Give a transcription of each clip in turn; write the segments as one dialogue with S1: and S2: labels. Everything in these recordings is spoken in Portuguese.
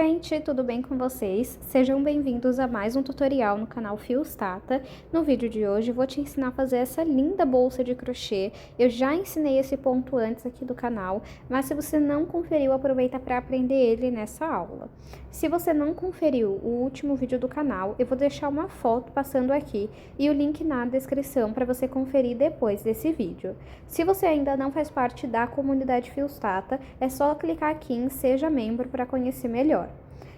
S1: gente, tudo bem com vocês? Sejam bem-vindos a mais um tutorial no canal Fios Tata. No vídeo de hoje vou te ensinar a fazer essa linda bolsa de crochê. Eu já ensinei esse ponto antes aqui do canal, mas se você não conferiu, aproveita para aprender ele nessa aula. Se você não conferiu o último vídeo do canal, eu vou deixar uma foto passando aqui e o link na descrição para você conferir depois desse vídeo. Se você ainda não faz parte da comunidade Fios Tata, é só clicar aqui em Seja Membro para conhecer melhor.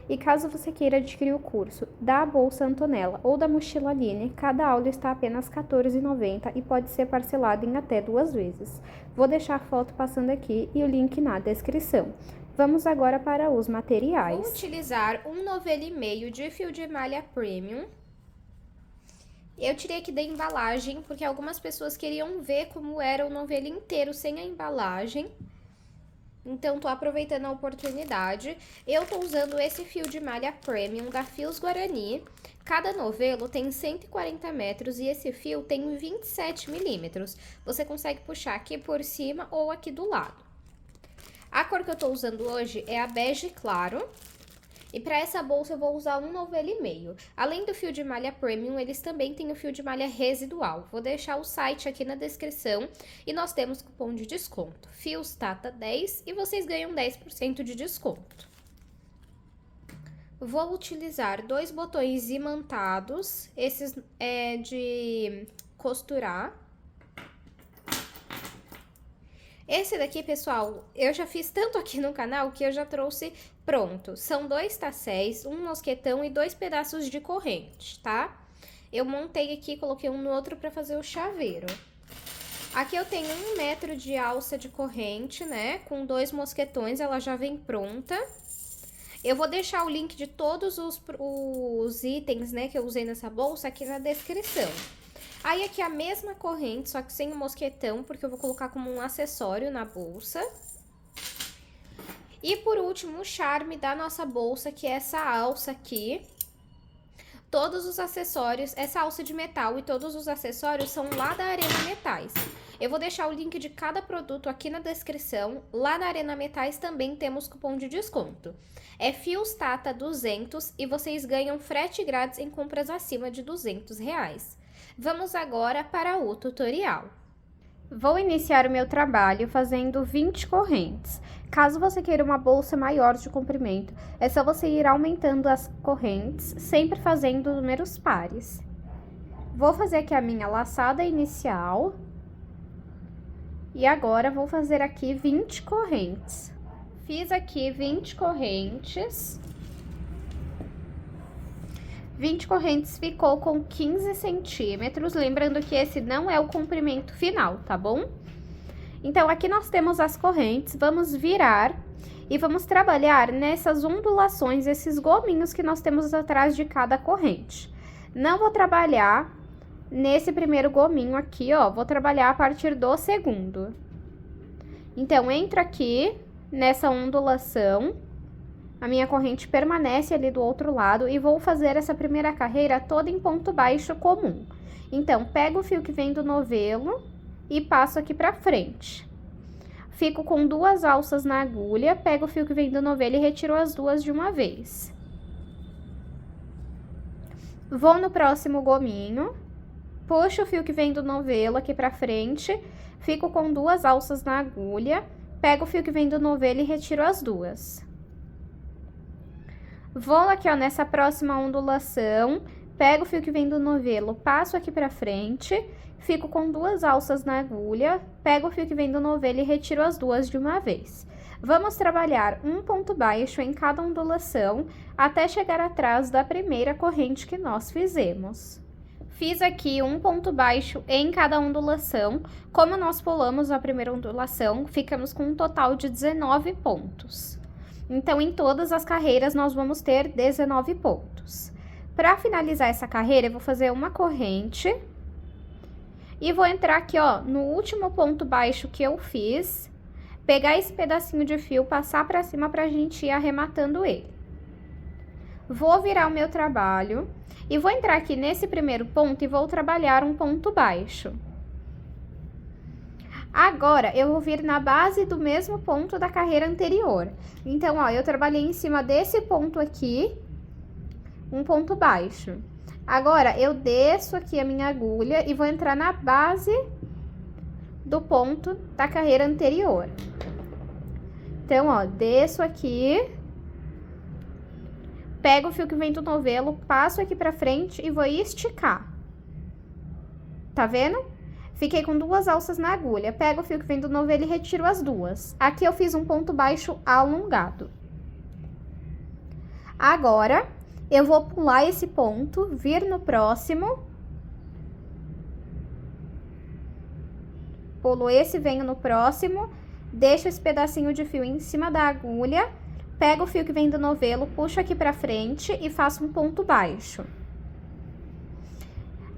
S1: E caso você queira adquirir o curso da Bolsa Antonella ou da Mochila Aline, cada aula está apenas R$ 14,90 e pode ser parcelado em até 2 vezes. Vou deixar a foto passando aqui e o link na descrição. Vamos agora para os materiais.
S2: Vou utilizar um novelo e meio de fio de malha premium. Eu tirei aqui da embalagem, porque algumas pessoas queriam ver como era o novelo inteiro sem a embalagem. Então, tô aproveitando a oportunidade. Eu tô usando esse fio de malha premium da Fios Guarani. Cada novelo tem 140 metros e esse fio tem 27 milímetros. Você consegue puxar aqui por cima ou aqui do lado. A cor que eu tô usando hoje é a bege claro. E para essa bolsa eu vou usar um novelo e meio. Além do fio de malha premium, eles também têm o fio de malha residual. Vou deixar o site aqui na descrição e nós temos cupom de desconto. Fios Tata 10 e vocês ganham 10% de desconto. Vou utilizar 2 botões imantados, esses é de costurar. Esse daqui, pessoal, eu já fiz tanto aqui no canal que eu já trouxe pronto. São 2 tacéis, um mosquetão e 2 pedaços de corrente, tá? Eu montei aqui, coloquei um no outro pra fazer o chaveiro. Aqui eu tenho 1 metro de alça de corrente, né? Com 2 mosquetões, ela já vem pronta. Eu vou deixar o link de todos os itens, né, que eu usei nessa bolsa aqui na descrição. Aí aqui a mesma corrente, só que sem o mosquetão, porque eu vou colocar como um acessório na bolsa. E por último, o charme da nossa bolsa, que é essa alça aqui. Todos os acessórios, essa alça de metal e todos os acessórios são lá da Arena Metais. Eu vou deixar o link de cada produto aqui na descrição. Lá na Arena Metais também temos cupom de desconto. É Fios Tata 200 e vocês ganham frete grátis em compras acima de R$200. Vamos agora para o tutorial.
S1: Vou iniciar o meu trabalho fazendo 20 correntes. Caso você queira uma bolsa maior de comprimento, é só você ir aumentando as correntes, sempre fazendo números pares. Vou fazer aqui a minha laçada inicial. E agora, vou fazer aqui 20 correntes. Fiz aqui 20 correntes. 20 correntes ficou com 15 centímetros, lembrando que esse não é o comprimento final, tá bom? Então, aqui nós temos as correntes, vamos virar e vamos trabalhar nessas ondulações, esses gominhos que nós temos atrás de cada corrente. Não vou trabalhar nesse primeiro gominho aqui, ó, vou trabalhar a partir do segundo. Então, entro aqui nessa ondulação. A minha corrente permanece ali do outro lado e vou fazer essa primeira carreira toda em ponto baixo comum. Então, pego o fio que vem do novelo e passo aqui pra frente. Fico com 2 alças na agulha, pego o fio que vem do novelo e retiro as 2 de uma vez. Vou no próximo gominho, puxo o fio que vem do novelo aqui pra frente, fico com 2 alças na agulha, pego o fio que vem do novelo e retiro as 2. Vou aqui, ó, nessa próxima ondulação, pego o fio que vem do novelo, passo aqui pra frente, fico com 2 alças na agulha, pego o fio que vem do novelo e retiro as 2 de uma vez. Vamos trabalhar um ponto baixo em cada ondulação, até chegar atrás da primeira corrente que nós fizemos. Fiz aqui um ponto baixo em cada ondulação. Como nós pulamos a primeira ondulação, ficamos com um total de 19 pontos. Então, em todas as carreiras, nós vamos ter 19 pontos. Para finalizar essa carreira, eu vou fazer uma corrente. E vou entrar aqui, ó, no último ponto baixo que eu fiz. Pegar esse pedacinho de fio, passar pra cima pra gente ir arrematando ele. Vou virar o meu trabalho. E vou entrar aqui nesse primeiro ponto e vou trabalhar um ponto baixo. Agora, eu vou vir na base do mesmo ponto da carreira anterior. Então, ó, eu trabalhei em cima desse ponto aqui, um ponto baixo. Agora, eu desço aqui a minha agulha e vou entrar na base do ponto da carreira anterior. Então, ó, desço aqui, pego o fio que vem do novelo, passo aqui pra frente e vou esticar. Tá vendo? Fiquei com 2 alças na agulha. Pego o fio que vem do novelo e retiro as 2. Aqui eu fiz um ponto baixo alongado. Agora, eu vou pular esse ponto, vir no próximo. Pulo esse, venho no próximo. Deixo esse pedacinho de fio em cima da agulha. Pego o fio que vem do novelo, puxo aqui pra frente e faço um ponto baixo.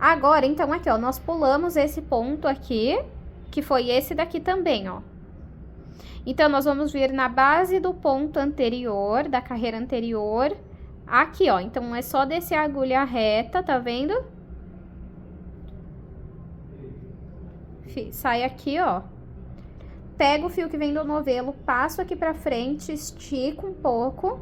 S1: Agora, então, aqui, ó, nós pulamos esse ponto aqui, que foi esse daqui também, ó. Então, nós vamos vir na base do ponto anterior, da carreira anterior, aqui, ó. Então, é só descer a agulha reta, tá vendo? Sai aqui, ó. Pego o fio que vem do novelo, passo aqui pra frente, estico um pouco.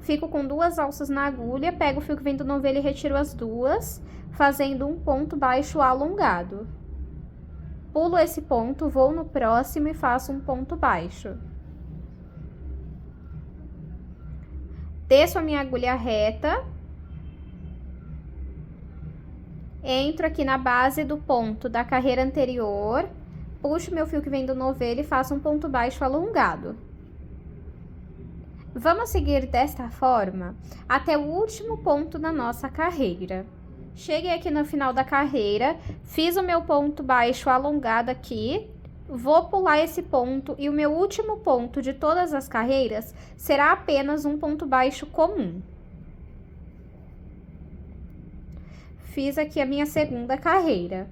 S1: Fico com 2 alças na agulha, pego o fio que vem do novelo e retiro as 2, fazendo um ponto baixo alongado. Pulo esse ponto, vou no próximo e faço um ponto baixo. Desço a minha agulha reta. Entro aqui na base do ponto da carreira anterior, puxo meu fio que vem do novelo e faço um ponto baixo alongado. Vamos seguir desta forma até o último ponto da nossa carreira. Cheguei aqui no final da carreira, fiz o meu ponto baixo alongado aqui, vou pular esse ponto e o meu último ponto de todas as carreiras será apenas um ponto baixo comum. Fiz aqui a minha segunda carreira.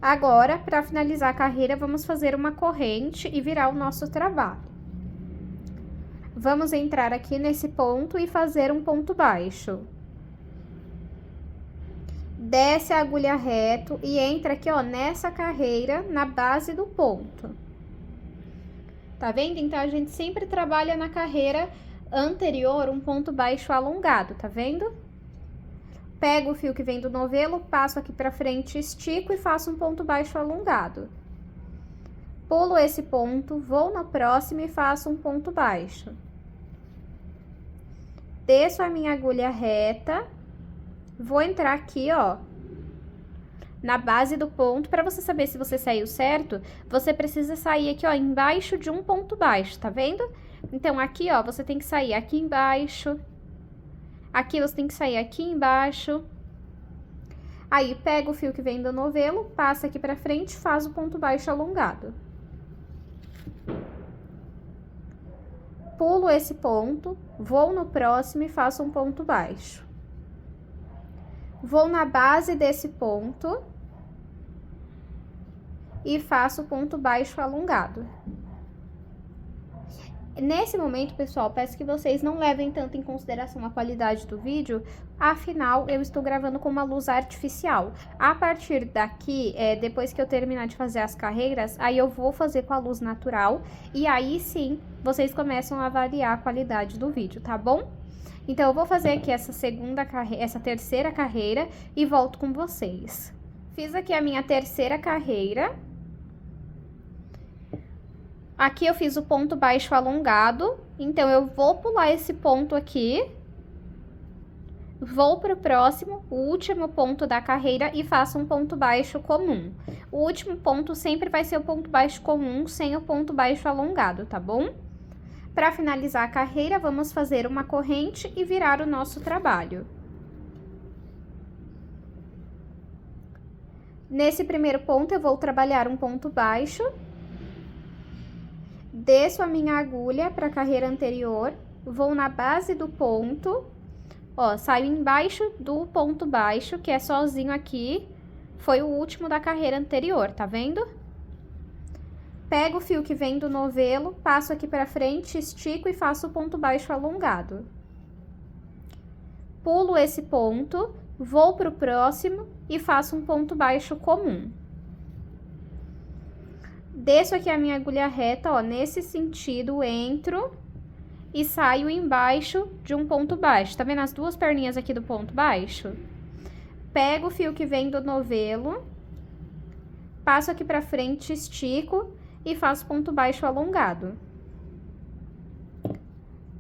S1: Agora, para finalizar a carreira, vamos fazer uma corrente e virar o nosso trabalho. Vamos entrar aqui nesse ponto e fazer um ponto baixo. Desce a agulha reto e entra aqui, ó, nessa carreira, na base do ponto. Tá vendo? Então, a gente sempre trabalha na carreira anterior um ponto baixo alongado, tá vendo? Pego o fio que vem do novelo, passo aqui pra frente, estico e faço um ponto baixo alongado. Pulo esse ponto, vou no próximo e faço um ponto baixo. Desço a minha agulha reta, vou entrar aqui, ó, na base do ponto. Para você saber se você saiu certo, você precisa sair aqui, ó, embaixo de um ponto baixo, tá vendo? Então, aqui, ó, você tem que sair aqui embaixo. Aqui você tem que sair aqui embaixo. Aí, pega o fio que vem do novelo, passa aqui pra frente, faz o ponto baixo alongado. Pulo esse ponto, vou no próximo e faço um ponto baixo. Vou na base desse ponto e faço ponto baixo alongado. Nesse momento, pessoal, peço que vocês não levem tanto em consideração a qualidade do vídeo, afinal, eu estou gravando com uma luz artificial. A partir daqui, depois que eu terminar de fazer as carreiras, aí eu vou fazer com a luz natural, e aí sim, vocês começam a avaliar a qualidade do vídeo, tá bom? Então, eu vou fazer aqui essa terceira carreira e volto com vocês. Fiz aqui a minha terceira carreira. Aqui eu fiz o ponto baixo alongado, então eu vou pular esse ponto aqui, vou pro próximo, o último ponto da carreira e faço um ponto baixo comum. O último ponto sempre vai ser o ponto baixo comum, sem o ponto baixo alongado, tá bom? Para finalizar a carreira, vamos fazer uma corrente e virar o nosso trabalho. Nesse primeiro ponto, eu vou trabalhar um ponto baixo. Desço a minha agulha para a carreira anterior, vou na base do ponto, ó, saio embaixo do ponto baixo, que é sozinho aqui, foi o último da carreira anterior, tá vendo? Pego o fio que vem do novelo, passo aqui para frente, estico e faço o ponto baixo alongado. Pulo esse ponto, vou pro próximo e faço um ponto baixo comum. Desço aqui a minha agulha reta, ó, nesse sentido, entro e saio embaixo de um ponto baixo. Tá vendo as duas perninhas aqui do ponto baixo? Pego o fio que vem do novelo, passo aqui pra frente, estico e faço ponto baixo alongado.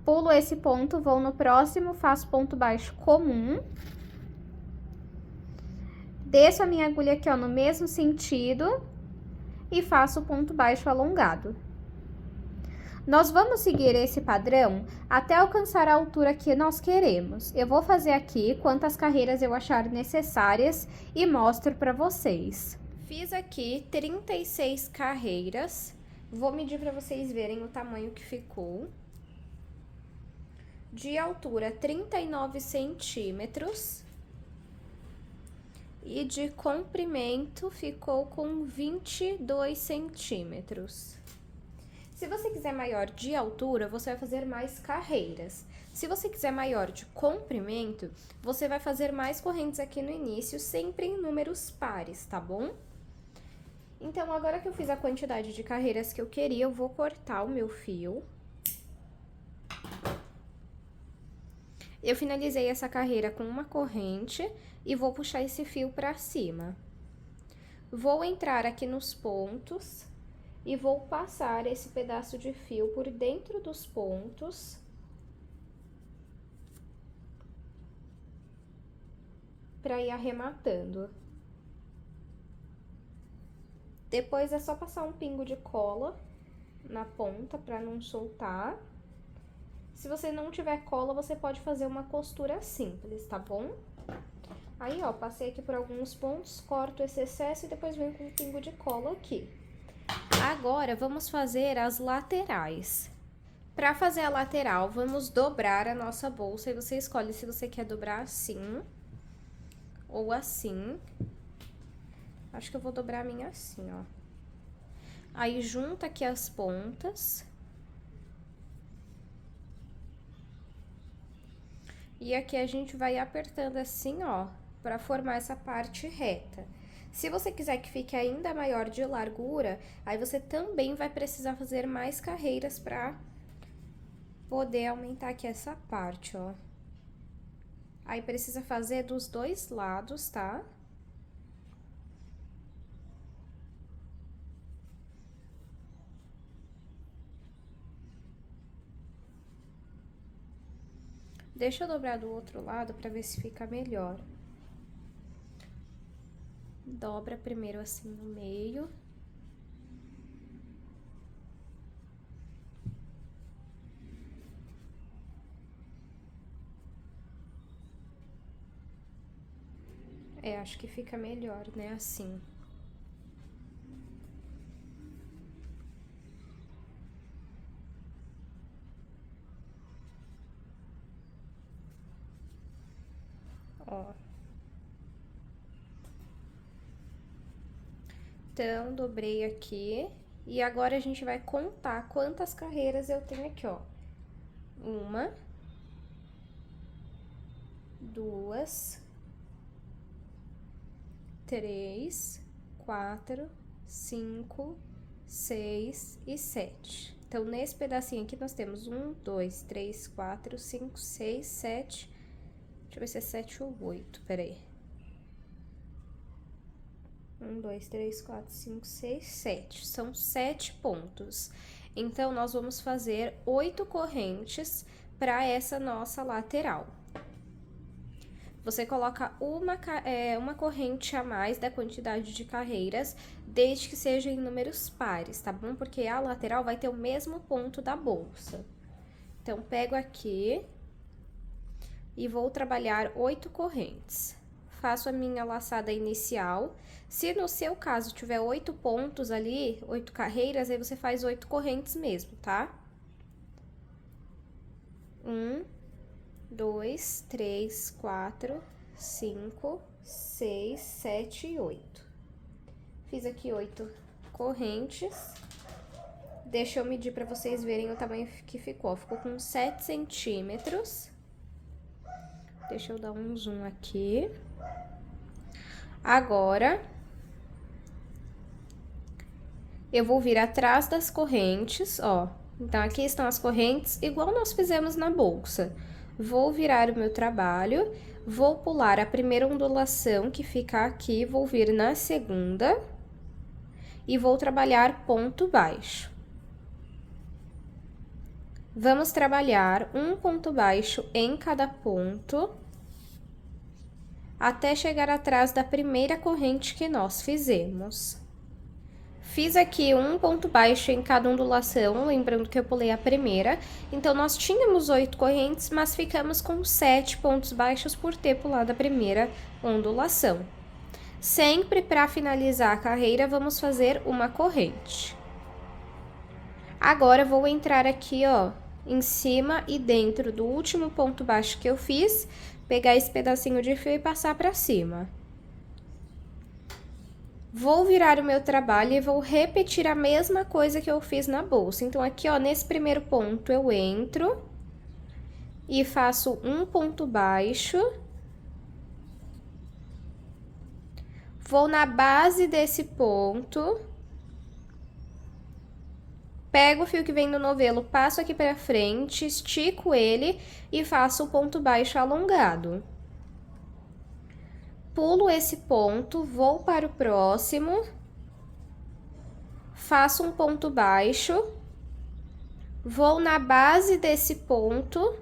S1: Pulo esse ponto, vou no próximo, faço ponto baixo comum. Desço a minha agulha aqui, ó, no mesmo sentido e faço ponto baixo alongado. Nós vamos seguir esse padrão até alcançar a altura que nós queremos. Eu vou fazer aqui quantas carreiras eu achar necessárias e mostro para vocês.
S2: Fiz aqui 36 carreiras. Vou medir para vocês verem o tamanho que ficou. De altura, 39 centímetros. E de comprimento, ficou com 22 centímetros. Se você quiser maior de altura, você vai fazer mais carreiras. Se você quiser maior de comprimento, você vai fazer mais correntes aqui no início, sempre em números pares, tá bom? Então, agora que eu fiz a quantidade de carreiras que eu queria, eu vou cortar o meu fio. Eu finalizei essa carreira com uma corrente e vou puxar esse fio pra cima. Vou entrar aqui nos pontos e vou passar esse pedaço de fio por dentro dos pontos. Pra ir arrematando. Depois é só passar um pingo de cola na ponta pra não soltar. Se você não tiver cola, você pode fazer uma costura simples, tá bom? Aí, ó, passei aqui por alguns pontos, corto esse excesso e depois venho com um pingo de cola aqui. Agora, vamos fazer as laterais. Pra fazer a lateral, vamos dobrar a nossa bolsa e você escolhe se você quer dobrar assim ou assim. Acho que eu vou dobrar a minha assim, ó. Aí, junta aqui as pontas. E aqui a gente vai apertando assim, ó, pra formar essa parte reta. Se você quiser que fique ainda maior de largura, aí você também vai precisar fazer mais carreiras pra poder aumentar aqui essa parte, ó. Aí precisa fazer dos dois lados, tá? Deixa eu dobrar do outro lado pra ver se fica melhor. Dobra primeiro assim no meio. É, acho que fica melhor, né, assim. Ó. Então, dobrei aqui. E agora, a gente vai contar quantas carreiras eu tenho aqui, ó. 1, 2, 3, 4, 5, 6 e 7. Então, nesse pedacinho aqui, nós temos 1, 2, 3, 4, 5, 6, 7. Deixa eu ver se é 7 ou 8, peraí. 1, 2, 3, 4, 5, 6, 7. São 7 pontos. Então, nós vamos fazer 8 correntes para essa nossa lateral. Você coloca uma corrente a mais da quantidade de carreiras, desde que seja em números pares, tá bom? Porque a lateral vai ter o mesmo ponto da bolsa. Então, pego aqui e vou trabalhar 8 correntes. Faço a minha laçada inicial. Se no seu caso tiver 8 pontos ali, 8 carreiras, aí você faz 8 correntes mesmo, tá? 1, 2, 3, 4, 5, 6, 7 e 8. Fiz aqui 8 correntes. Deixa eu medir pra vocês verem o tamanho que ficou. Ficou com 7 centímetros. Deixa eu dar um zoom aqui. Agora, eu vou vir atrás das correntes, ó. Então, aqui estão as correntes, igual nós fizemos na bolsa. Vou virar o meu trabalho, vou pular a primeira ondulação que fica aqui, vou vir na segunda e vou trabalhar ponto baixo. Vamos trabalhar um ponto baixo em cada ponto, até chegar atrás da primeira corrente que nós fizemos. Fiz aqui um ponto baixo em cada ondulação, lembrando que eu pulei a primeira. Então, nós tínhamos 8 correntes, mas ficamos com 7 pontos baixos por ter pulado a primeira ondulação. Sempre para finalizar a carreira, vamos fazer uma corrente. Agora, eu vou entrar aqui, ó, em cima e dentro do último ponto baixo que eu fiz, pegar esse pedacinho de fio e passar para cima. Vou virar o meu trabalho e vou repetir a mesma coisa que eu fiz na bolsa. Então, aqui, ó, nesse primeiro ponto, eu entro e faço um ponto baixo. Vou na base desse ponto. Pego o fio que vem do novelo, passo aqui pra frente, estico ele e faço o ponto baixo alongado. Pulo esse ponto, vou para o próximo, faço um ponto baixo, vou na base desse ponto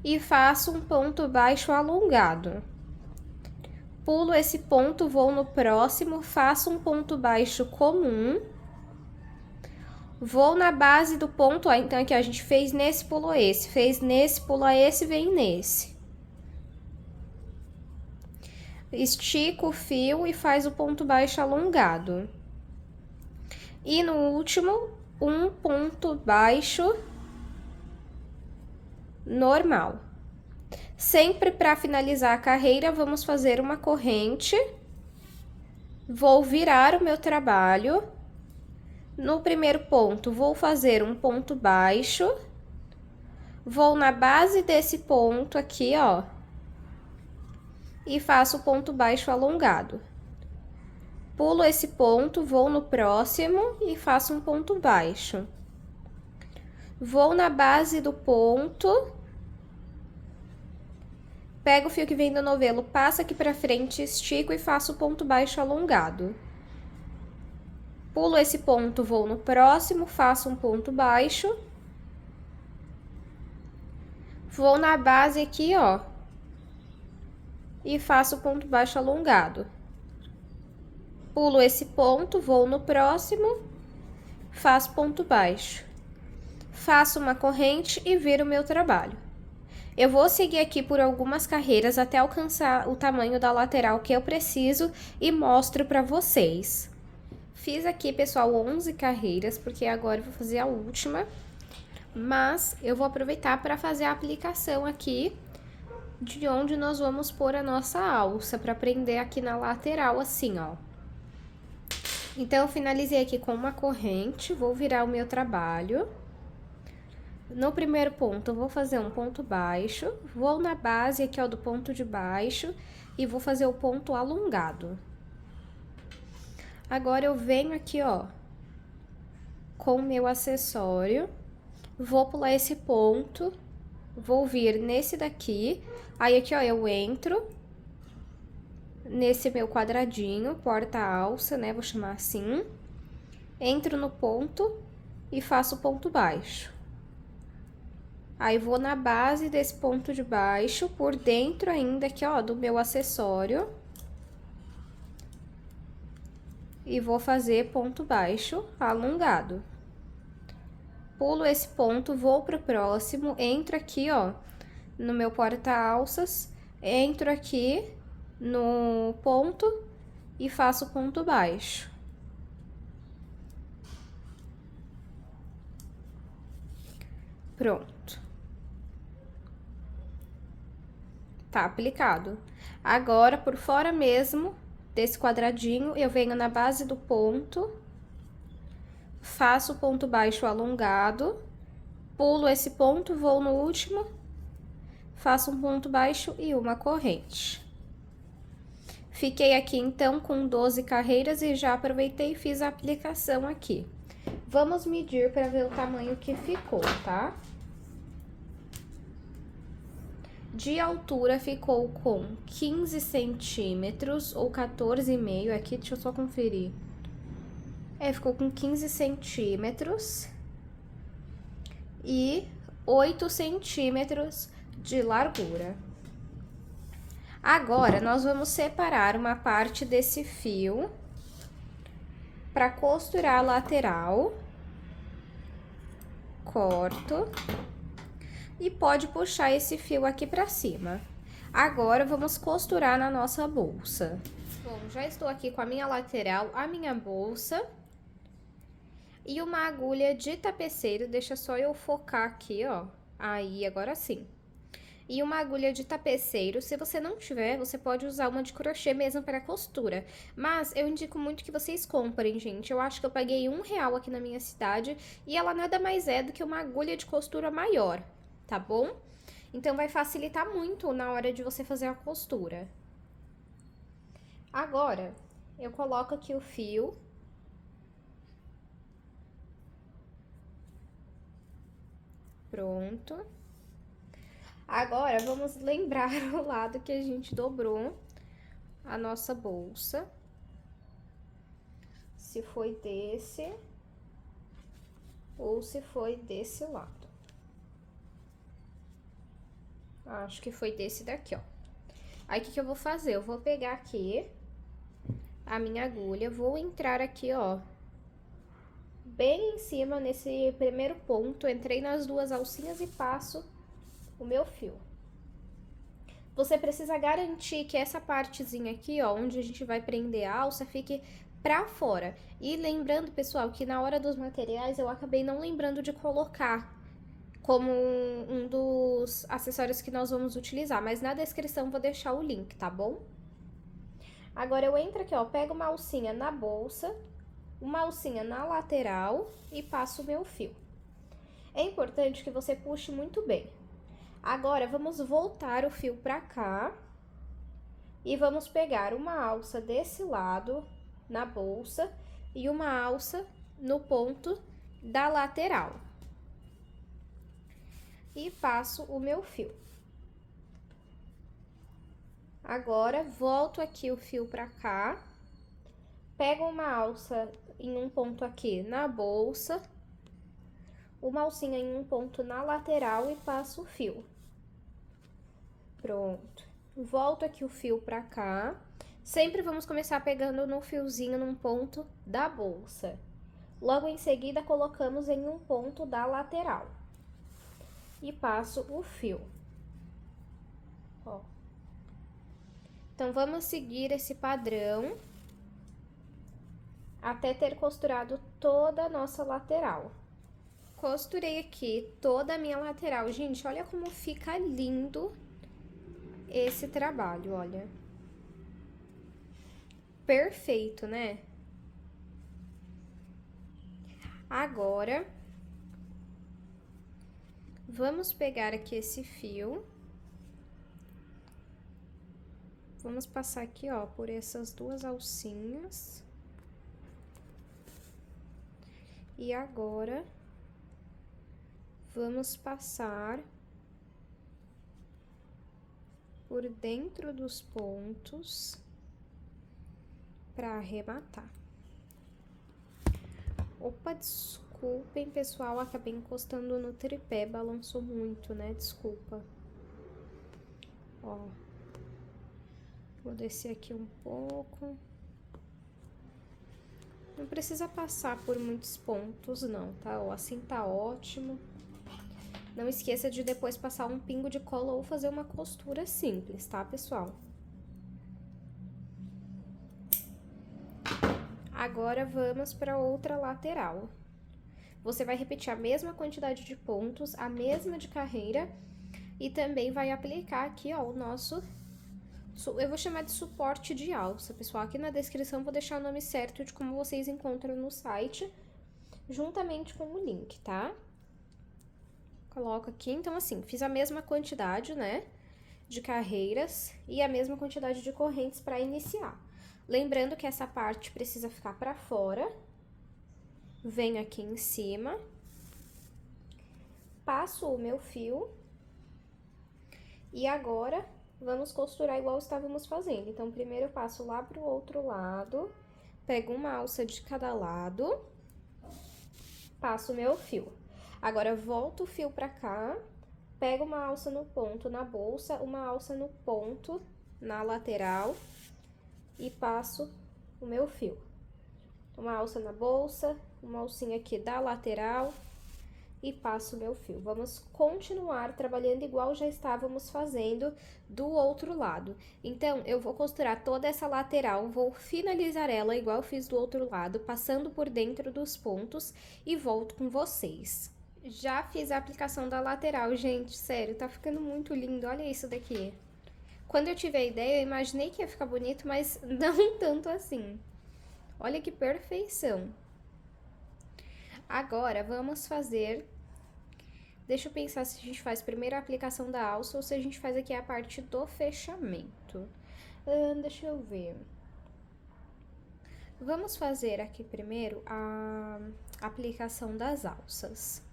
S2: e faço um ponto baixo alongado. Pulo esse ponto, vou no próximo, faço um ponto baixo comum, vou na base do ponto, ó, então aqui a gente fez nesse, pulou esse, fez nesse, pula esse, vem nesse. Estica o fio e faz o ponto baixo alongado. E no último, um ponto baixo normal. Sempre para finalizar a carreira, vamos fazer uma corrente. Vou virar o meu trabalho. No primeiro ponto, vou fazer um ponto baixo. Vou na base desse ponto aqui, ó. E faço o ponto baixo alongado. Pulo esse ponto, vou no próximo e faço um ponto baixo. Vou na base do ponto, pego o fio que vem do novelo, passo aqui pra frente, estico e faço o ponto baixo alongado. Pulo esse ponto, vou no próximo, faço um ponto baixo. Vou na base aqui, ó. E faço o ponto baixo alongado. Pulo esse ponto, vou no próximo, faço ponto baixo. Faço uma corrente e viro o meu trabalho. Eu vou seguir aqui por algumas carreiras até alcançar o tamanho da lateral que eu preciso e mostro pra vocês. Fiz aqui, pessoal, 11 carreiras, porque agora eu vou fazer a última. Mas eu vou aproveitar para fazer a aplicação aqui de onde nós vamos pôr a nossa alça, para prender aqui na lateral, assim, ó. Então, eu finalizei aqui com uma corrente, vou virar o meu trabalho. No primeiro ponto, eu vou fazer um ponto baixo, vou na base aqui, ó, do ponto de baixo e vou fazer o ponto alongado. Agora, eu venho aqui, ó, com o meu acessório, vou pular esse ponto, vou vir nesse daqui, aí aqui, ó, eu entro nesse meu quadradinho, porta-alça, né, vou chamar assim, entro no ponto e faço ponto baixo. Aí, vou na base desse ponto de baixo, por dentro ainda aqui, ó, do meu acessório, e vou fazer ponto baixo alongado. Pulo esse ponto, vou pro próximo, entro aqui, ó, no meu porta-alças, entro aqui no ponto e faço ponto baixo. Pronto. Tá aplicado. Agora, por fora mesmo desse quadradinho, eu venho na base do ponto, faço ponto baixo alongado, pulo esse ponto, vou no último, faço um ponto baixo e uma corrente. Fiquei aqui, então, com 12 carreiras e já aproveitei e fiz a aplicação aqui. Vamos medir para ver o tamanho que ficou, tá? De altura ficou com 15 centímetros ou 14,5 aqui, deixa eu só conferir. Ficou com 15 centímetros e 8 centímetros de largura. Agora, nós vamos separar uma parte desse fio para costurar a lateral. Corto. E pode puxar esse fio aqui pra cima. Agora, vamos costurar na nossa bolsa. Bom, já estou aqui com a minha lateral, a minha bolsa e uma agulha de tapeceiro. Deixa só eu focar aqui, ó. Aí, agora sim. E uma agulha de tapeceiro. Se você não tiver, você pode usar uma de crochê mesmo para costura. Mas eu indico muito que vocês comprem, gente. Eu acho que eu paguei R$1 aqui na minha cidade e ela nada mais é do que uma agulha de costura maior, tá bom? Então, vai facilitar muito na hora de você fazer a costura. Agora, eu coloco aqui o fio. Pronto. Agora, vamos lembrar o lado que a gente dobrou a nossa bolsa. Se foi desse ou se foi desse lado. Acho que foi desse daqui, ó. Aí, o que eu vou fazer? Eu vou pegar aqui a minha agulha, vou entrar aqui, ó, bem em cima, nesse primeiro ponto, entrei nas duas alcinhas e passo o meu fio. Você precisa garantir que essa partezinha aqui, ó, onde a gente vai prender a alça, fique pra fora. E lembrando, pessoal, que na hora dos materiais eu acabei não lembrando de colocar como um dos acessórios que nós vamos utilizar, mas na descrição vou deixar o link, tá bom? Agora eu entro aqui, ó, pego uma alcinha na bolsa, uma alcinha na lateral e passo o meu fio. É importante que você puxe muito bem. Agora, vamos voltar o fio pra cá e vamos pegar uma alça desse lado, na bolsa, e uma alça no ponto da lateral. E passo o meu fio. Agora, volto aqui o fio pra cá, pego uma alça em um ponto aqui na bolsa, uma alcinha em um ponto na lateral e passo o fio. Pronto. Volto aqui o fio pra cá. Sempre vamos começar pegando no fiozinho num ponto da bolsa. Logo em seguida, colocamos em um ponto da lateral. E passo o fio. Ó. Então, vamos seguir esse padrão até ter costurado toda a nossa lateral. Costurei aqui toda a minha lateral. Gente, olha como fica lindo esse trabalho, olha. Perfeito, né? Agora, vamos pegar aqui esse fio. Vamos passar aqui, ó, por essas duas alcinhas. E agora, vamos passar por dentro dos pontos para arrematar. Opa, desculpem, pessoal, acabei encostando no tripé, balançou muito, né? Desculpa. Ó. Vou descer aqui um pouco. Não precisa passar por muitos pontos, não, tá? Ó, assim tá ótimo. Não esqueça de depois passar um pingo de cola ou fazer uma costura simples, tá, pessoal? Agora, vamos para outra lateral. Você vai repetir a mesma quantidade de pontos, a mesma de carreira, e também vai aplicar aqui, ó, o nosso... Eu vou chamar de suporte de alça, pessoal. Aqui na descrição vou deixar o nome certo de como vocês encontram no site, juntamente com o link, tá? Coloco aqui, então assim, fiz a mesma quantidade, né, de carreiras e a mesma quantidade de correntes para iniciar. Lembrando que essa parte precisa ficar para fora. Venho aqui em cima, passo o meu fio e agora vamos costurar igual estávamos fazendo. Então, primeiro eu passo lá pro outro lado, pego uma alça de cada lado, passo o meu fio. Agora, volto o fio pra cá, pego uma alça no ponto na bolsa, uma alça no ponto na lateral e passo o meu fio. Uma alça na bolsa, uma alcinha aqui da lateral e passo o meu fio. Vamos continuar trabalhando igual já estávamos fazendo do outro lado. Então, eu vou costurar toda essa lateral, vou finalizar ela igual eu fiz do outro lado, passando por dentro dos pontos e volto com vocês. Já fiz a aplicação da lateral, gente, sério, tá ficando muito lindo, olha isso daqui. Quando eu tive a ideia, eu imaginei que ia ficar bonito, mas não tanto assim. Olha que perfeição. Agora, vamos fazer... Deixa eu pensar se a gente faz primeiro a aplicação da alça ou se a gente faz aqui a parte do fechamento. Deixa eu ver. Vamos fazer aqui primeiro a aplicação das alças.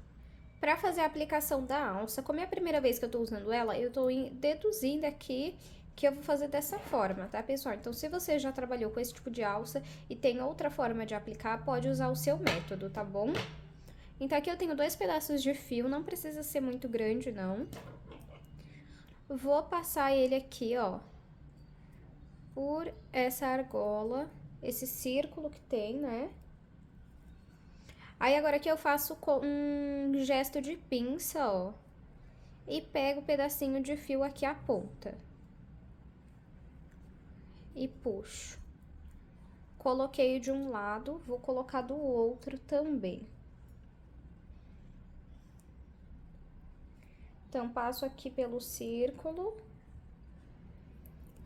S2: Para fazer a aplicação da alça, como é a primeira vez que eu tô usando ela, eu tô deduzindo aqui que eu vou fazer dessa forma, tá, pessoal? Então, se você já trabalhou com esse tipo de alça e tem outra forma de aplicar, pode usar o seu método, tá bom? Então, aqui eu tenho 2 pedaços de fio, não precisa ser muito grande, não. Vou passar ele aqui, ó, por essa argola, esse círculo que tem, né? Aí, agora aqui eu faço com um gesto de pinça, ó, e pego o pedacinho de fio aqui à ponta. E puxo. Coloquei de um lado, vou colocar do outro também. Então, passo aqui pelo círculo,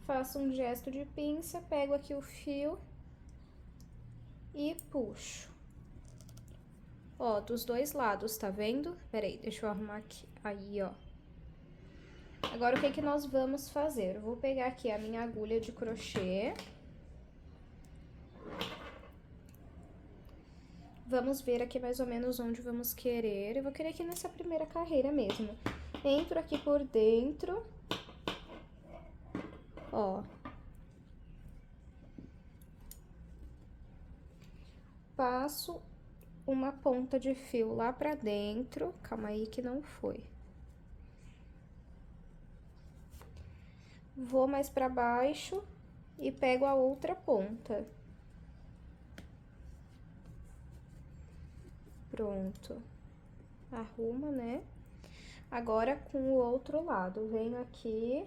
S2: faço um gesto de pinça, pego aqui o fio e puxo. Ó, dos 2 lados, tá vendo? Peraí, deixa eu arrumar aqui. Aí, ó. Agora, o que que nós vamos fazer? Eu vou pegar aqui a minha agulha de crochê. Vamos ver aqui mais ou menos onde vamos querer. Eu vou querer aqui nessa primeira carreira mesmo. Entro aqui por dentro. Ó. Passo uma ponta de fio lá pra dentro. Calma aí que não foi. Vou mais pra baixo e pego a outra ponta. Pronto. Arruma, né? Agora, com o outro lado, venho aqui.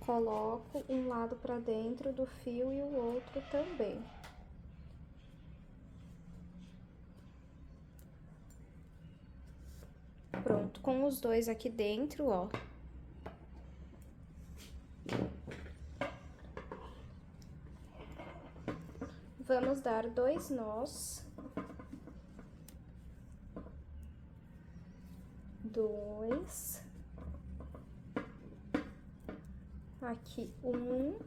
S2: Coloco um lado pra dentro do fio e o outro também. Pronto, com os 2 aqui dentro, ó. Vamos dar 2 nós. 2. Aqui 1.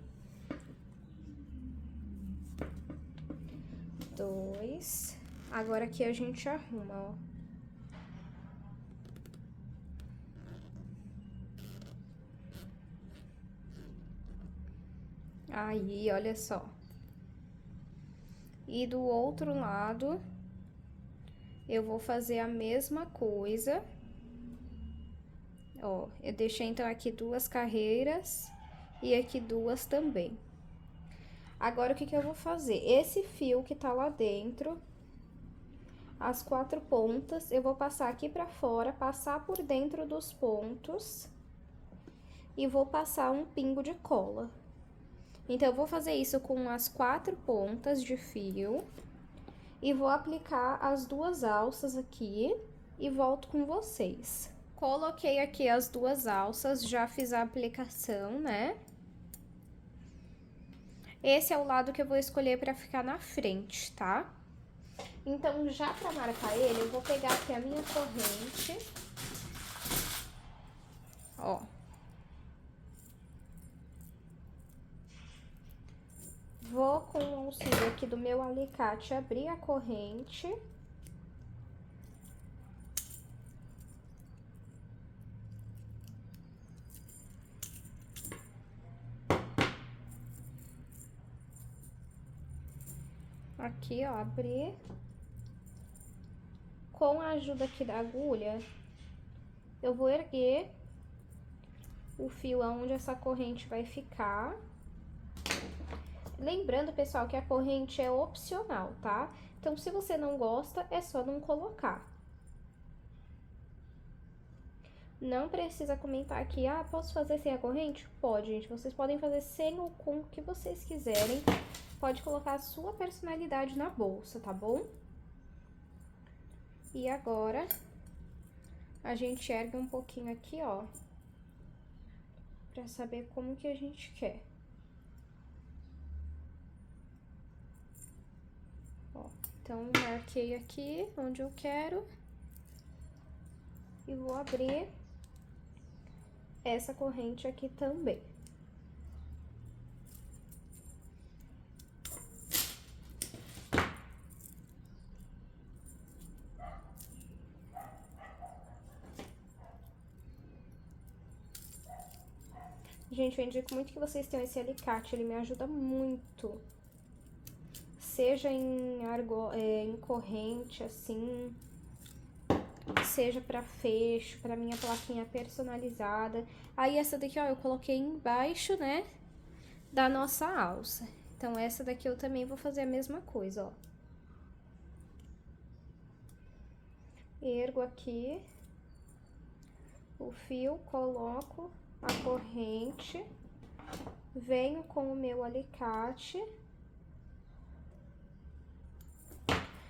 S2: 2. Agora aqui a gente arruma, ó. Aí, olha só. E do outro lado, eu vou fazer a mesma coisa. Ó, eu deixei então aqui 2 carreiras e aqui 2 também. Agora, o que que eu vou fazer? Esse fio que tá lá dentro, as 4 pontas, eu vou passar aqui pra fora, passar por dentro dos pontos e vou passar um pingo de cola. Então, eu vou fazer isso com as 4 pontas de fio e vou aplicar as 2 alças aqui e volto com vocês. Coloquei aqui as 2 alças, já fiz a aplicação, né? Esse é o lado que eu vou escolher pra ficar na frente, tá? Então, já pra marcar ele, eu vou pegar aqui a minha corrente. Ó. Vou com o auxílio aqui do meu alicate abrir a corrente. Aqui, ó, abrir. Com a ajuda aqui da agulha, eu vou erguer o fio aonde essa corrente vai ficar. Lembrando, pessoal, que a corrente é opcional, tá? Então, se você não gosta, é só não colocar. Não precisa comentar aqui, ah, posso fazer sem a corrente? Pode, gente. Vocês podem fazer sem ou com o que vocês quiserem. Pode colocar a sua personalidade na bolsa, tá bom? E agora, a gente ergue um pouquinho aqui, ó. Pra saber como que a gente quer. Ó, então, marquei aqui onde eu quero. E vou abrir essa corrente aqui também. Gente, eu indico muito que vocês tenham esse alicate, ele me ajuda muito. Seja em corrente, assim, seja pra fecho, pra minha plaquinha personalizada. Aí, essa daqui, ó, eu coloquei embaixo, né, da nossa alça. Então, essa daqui eu também vou fazer a mesma coisa, ó. Ergo aqui o fio, coloco a corrente, venho com o meu alicate.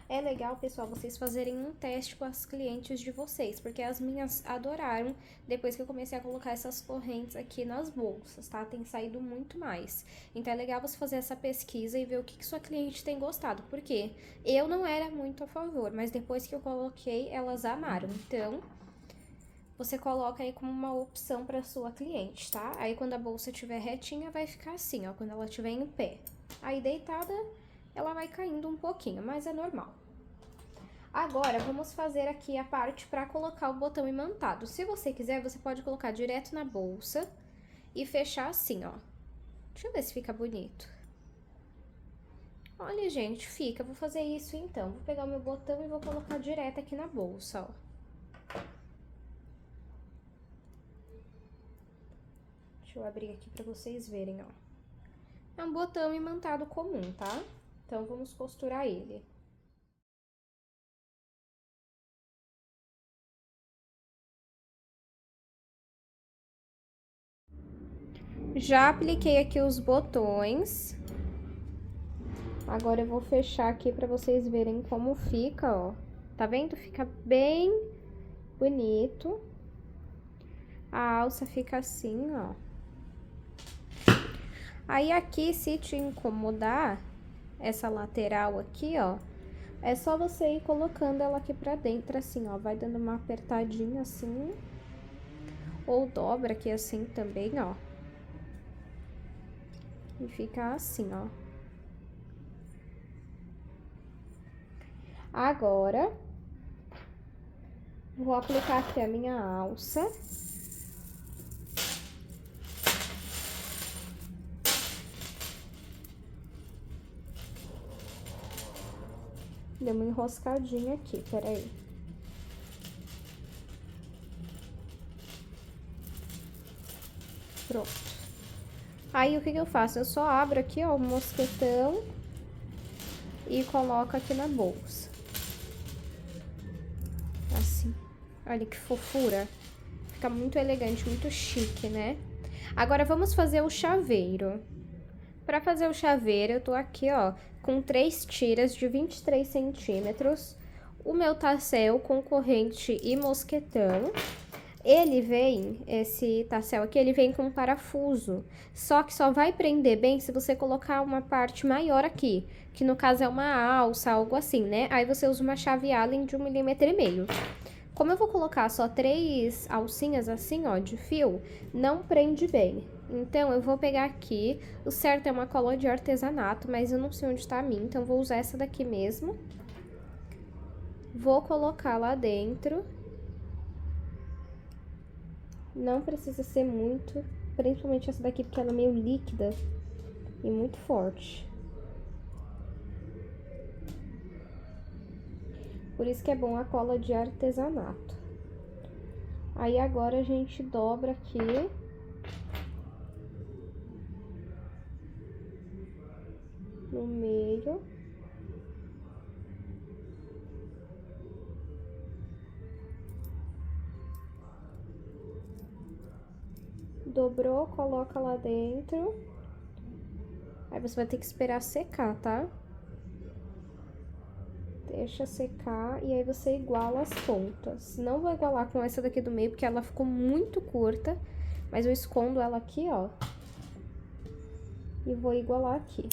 S2: É legal, pessoal, vocês fazerem um teste com as clientes de vocês, porque as minhas adoraram depois que eu comecei a colocar essas correntes aqui nas bolsas, tá? Tem saído muito mais. Então, é legal você fazer essa pesquisa e ver o que sua cliente tem gostado, porque eu não era muito a favor, mas depois que eu coloquei, elas amaram. Então, você coloca aí como uma opção para sua cliente, tá? Aí, quando a bolsa estiver retinha, vai ficar assim, ó, quando ela estiver em pé. Aí, deitada, ela vai caindo um pouquinho, mas é normal. Agora, vamos fazer aqui a parte para colocar o botão imantado. Se você quiser, você pode colocar direto na bolsa e fechar assim, ó. Deixa eu ver se fica bonito. Olha, gente, fica. Vou fazer isso então. Vou pegar o meu botão e vou colocar direto aqui na bolsa, ó. Deixa eu abrir aqui para vocês verem, ó. É um botão imantado comum, tá? Então, vamos costurar ele. Já apliquei aqui os botões. Agora, eu vou fechar aqui pra vocês verem como fica, ó. Tá vendo? Fica bem bonito. A alça fica assim, ó. Aí, aqui, se te incomodar, essa lateral aqui, ó, é só você ir colocando ela aqui pra dentro, assim, ó. Vai dando uma apertadinha assim. Ou dobra aqui assim também, ó. E fica assim, ó. Agora, vou aplicar aqui a minha alça. Deu uma enroscadinha aqui, peraí. Pronto. Aí, o que eu faço? Eu só abro aqui, ó, o mosquetão e coloco aqui na bolsa. Assim. Olha que fofura. Fica muito elegante, muito chique, né? Agora, vamos fazer o chaveiro. Pra fazer o chaveiro, eu tô aqui, ó, com 3 tiras de 23 centímetros. O meu tassel com corrente e mosquetão. Ele vem, esse tassel aqui, ele vem com um parafuso, só que só vai prender bem se você colocar uma parte maior aqui, que no caso é uma alça, algo assim, né? Aí você usa uma chave Allen de 1,5 mm. Como eu vou colocar só 3 alcinhas assim, ó, de fio, não prende bem. Então, eu vou pegar aqui, o certo é uma cola de artesanato, mas eu não sei onde tá a minha, então vou usar essa daqui mesmo. Vou colocar lá dentro. Não precisa ser muito, principalmente essa daqui, porque ela é meio líquida e muito forte. Por isso que é bom a cola de artesanato. Aí agora a gente dobra aqui. No meio. Dobrou, coloca lá dentro. Aí você vai ter que esperar secar, tá? Deixa secar e aí você iguala as pontas. Não vou igualar com essa daqui do meio, porque ela ficou muito curta. Mas eu escondo ela aqui, ó. E vou igualar aqui.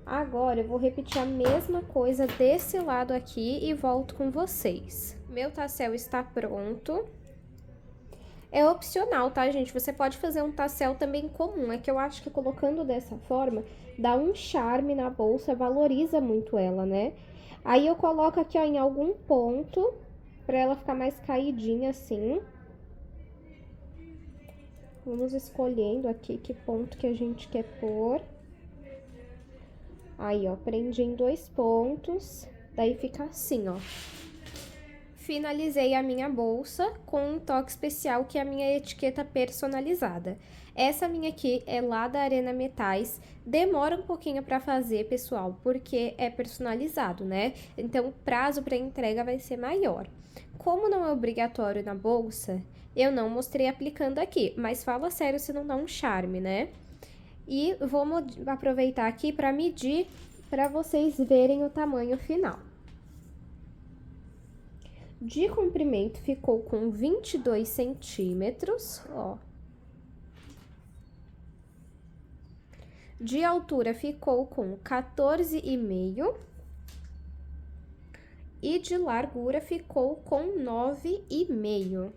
S2: Agora, eu vou repetir a mesma coisa desse lado aqui e volto com vocês. Meu tassel está pronto. É opcional, tá, gente? Você pode fazer um tassel também comum. É que eu acho que colocando dessa forma, dá um charme na bolsa, valoriza muito ela, né? Aí eu coloco aqui, ó, em algum ponto, pra ela ficar mais caidinha assim. Vamos escolhendo aqui que ponto que a gente quer pôr. Aí, ó, prendi em 2 pontos, daí fica assim, ó. Finalizei a minha bolsa com um toque especial, que é a minha etiqueta personalizada. Essa minha aqui é lá da Arena Metais. Demora um pouquinho pra fazer, pessoal, porque é personalizado, né? Então, o prazo para entrega vai ser maior. Como não é obrigatório na bolsa, eu não mostrei aplicando aqui, mas fala sério se não dá um charme, né? E vou aproveitar aqui para medir, para vocês verem o tamanho final. De comprimento ficou com 22 centímetros, ó. De altura ficou com 14,5. E de largura ficou com 9,5.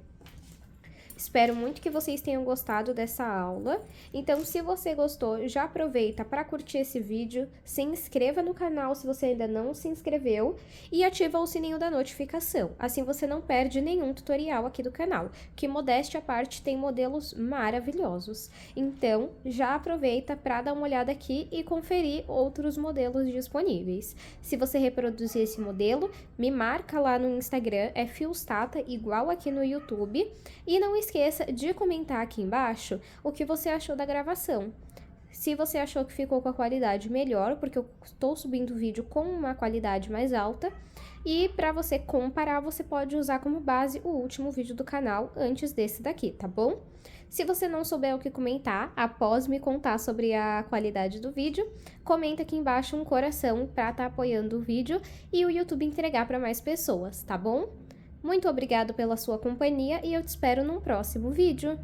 S2: Espero muito que vocês tenham gostado dessa aula. Então, se você gostou, já aproveita para curtir esse vídeo, se inscreva no canal se você ainda não se inscreveu e ativa o sininho da notificação. Assim você não perde nenhum tutorial aqui do canal, que modéstia à parte tem modelos maravilhosos. Então, já aproveita para dar uma olhada aqui e conferir outros modelos disponíveis. Se você reproduzir esse modelo, me marca lá no Instagram, é Fiostata, igual aqui no YouTube, e não esqueça de comentar aqui embaixo o que você achou da gravação. Se você achou que ficou com a qualidade melhor, porque eu estou subindo o vídeo com uma qualidade mais alta. E para você comparar, você pode usar como base o último vídeo do canal antes desse daqui, tá bom? Se você não souber o que comentar, após me contar sobre a qualidade do vídeo, comenta aqui embaixo um coração para estar apoiando o vídeo e o YouTube entregar para mais pessoas, tá bom? Muito obrigado pela sua companhia e eu te espero num próximo vídeo.